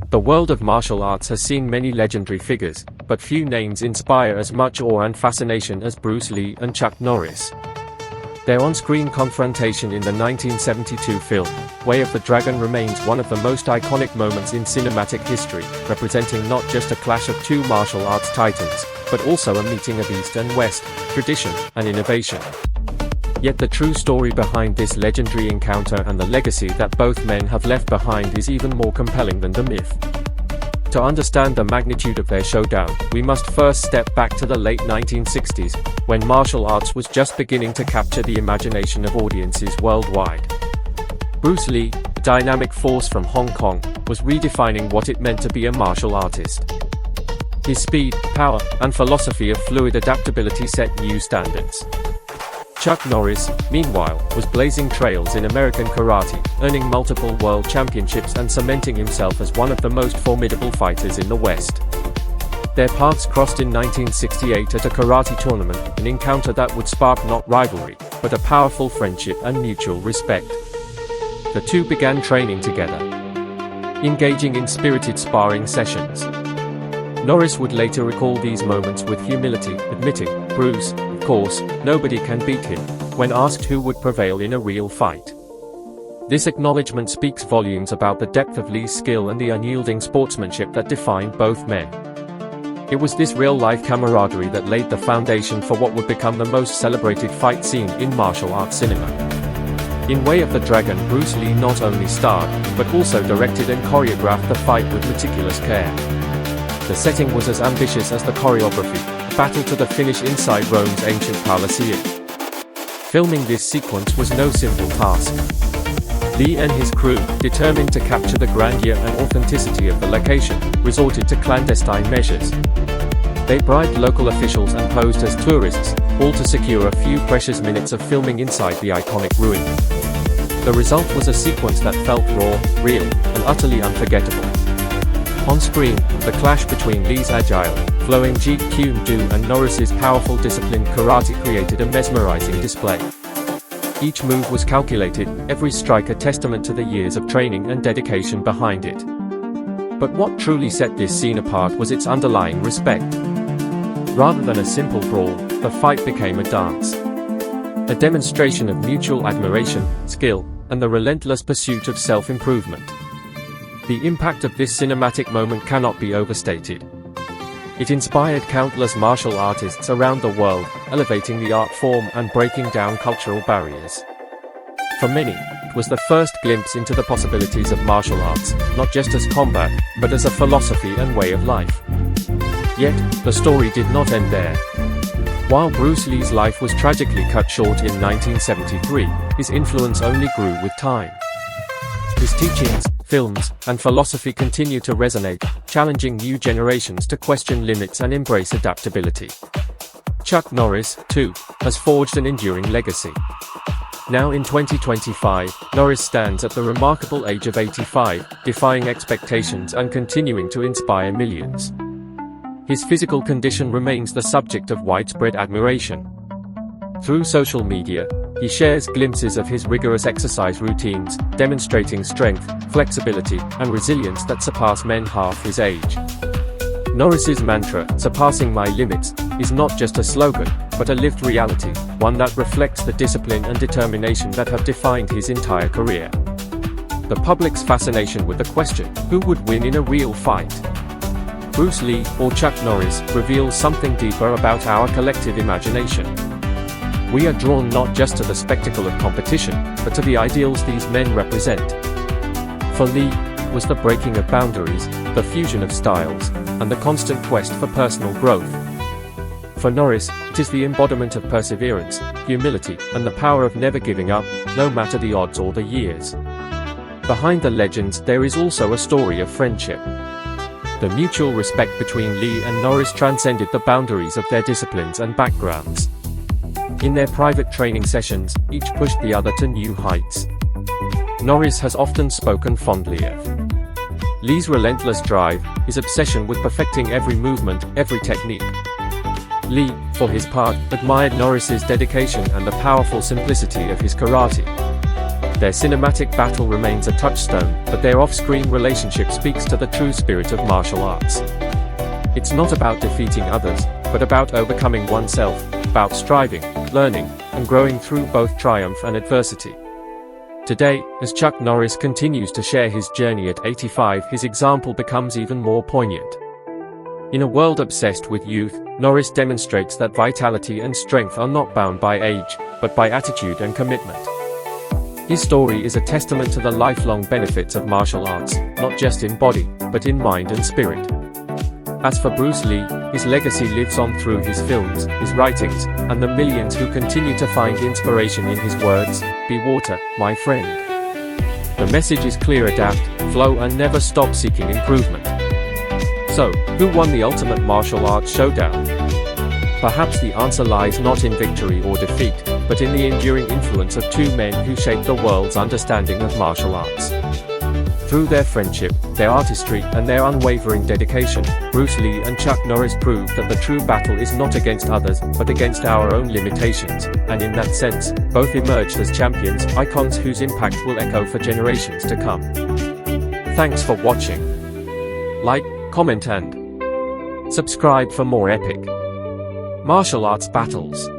The world of martial arts has seen many legendary figures, but few names inspire as much awe and fascination as Bruce Lee and Chuck Norris. Their on-screen confrontation in the 1972 film, Way of the Dragon, remains one of the most iconic moments in cinematic history, representing not just a clash of two martial arts titans, but also a meeting of East and West, tradition and innovation. Yet the true story behind this legendary encounter and the legacy that both men have left behind is even more compelling than the myth. To understand the magnitude of their showdown, we must first step back to the late 1960s, when martial arts was just beginning to capture the imagination of audiences worldwide. Bruce Lee, a dynamic force from Hong Kong, was redefining what it meant to be a martial artist. His speed, power, and philosophy of fluid adaptability set new standards. Chuck Norris, meanwhile, was blazing trails in American karate, earning multiple world championships and cementing himself as one of the most formidable fighters in the West. Their paths crossed in 1968 at a karate tournament, an encounter that would spark not rivalry, but a powerful friendship and mutual respect. The two began training together, engaging in spirited sparring sessions. Norris would later recall these moments with humility, admitting, "Bruce, of course, nobody can beat him," when asked who would prevail in a real fight. This acknowledgement speaks volumes about the depth of Lee's skill and the unyielding sportsmanship that defined both men. It was this real-life camaraderie that laid the foundation for what would become the most celebrated fight scene in martial arts cinema. In Way of the Dragon, Bruce Lee not only starred, but also directed and choreographed the fight with meticulous care. The setting was as ambitious as the choreography, a battle to the finish inside Rome's ancient Colosseum. Filming this sequence was no simple task. Lee and his crew, determined to capture the grandeur and authenticity of the location, resorted to clandestine measures. They bribed local officials and posed as tourists, all to secure a few precious minutes of filming inside the iconic ruin. The result was a sequence that felt raw, real, and utterly unforgettable. On screen, the clash between Lee's agile, flowing Jeet Kune Do and Norris's powerful disciplined karate created a mesmerizing display. Each move was calculated, every strike a testament to the years of training and dedication behind it. But what truly set this scene apart was its underlying respect. Rather than a simple brawl, the fight became a dance. A demonstration of mutual admiration, skill, and the relentless pursuit of self-improvement. The impact of this cinematic moment cannot be overstated. It inspired countless martial artists around the world, elevating the art form and breaking down cultural barriers. For many, it was the first glimpse into the possibilities of martial arts, not just as combat, but as a philosophy and way of life. Yet, the story did not end there. While Bruce Lee's life was tragically cut short in 1973, his influence only grew with time. His teachings, films, and philosophy continue to resonate, challenging new generations to question limits and embrace adaptability. Chuck Norris, too, has forged an enduring legacy. Now in 2025, Norris stands at the remarkable age of 85, defying expectations and continuing to inspire millions. His physical condition remains the subject of widespread admiration. Through social media, he shares glimpses of his rigorous exercise routines, demonstrating strength, flexibility, and resilience that surpass men half his age. Norris's mantra, "Surpassing my limits," is not just a slogan, but a lived reality, one that reflects the discipline and determination that have defined his entire career. The public's fascination with the question, who would win in a real fight? Bruce Lee or Chuck Norris, reveals something deeper about our collective imagination. We are drawn not just to the spectacle of competition, but to the ideals these men represent. For Lee, it was the breaking of boundaries, the fusion of styles, and the constant quest for personal growth. For Norris, it is the embodiment of perseverance, humility, and the power of never giving up, no matter the odds or the years. Behind the legends, there is also a story of friendship. The mutual respect between Lee and Norris transcended the boundaries of their disciplines and backgrounds. In their private training sessions, each pushed the other to new heights. Norris has often spoken fondly of Lee's relentless drive, his obsession with perfecting every movement, every technique. Lee, for his part, admired Norris's dedication and the powerful simplicity of his karate. Their cinematic battle remains a touchstone, but their off-screen relationship speaks to the true spirit of martial arts. It's not about defeating others, but about overcoming oneself, about striving, learning, and growing through both triumph and adversity. Today, as Chuck Norris continues to share his journey at 85, his example becomes even more poignant. In a world obsessed with youth, Norris demonstrates that vitality and strength are not bound by age, but by attitude and commitment. His story is a testament to the lifelong benefits of martial arts, not just in body, but in mind and spirit. As for Bruce Lee, his legacy lives on through his films, his writings, and the millions who continue to find inspiration in his words, "Be water, my friend." The message is clear: adapt, flow, and never stop seeking improvement. So, who won the ultimate martial arts showdown? Perhaps the answer lies not in victory or defeat, but in the enduring influence of two men who shaped the world's understanding of martial arts. Through their friendship, their artistry, and their unwavering dedication, Bruce Lee and Chuck Norris proved that the true battle is not against others, but against our own limitations, and in that sense, both emerged as champions, icons whose impact will echo for generations to come. Thanks for watching. Like, comment and subscribe for more epic martial arts battles.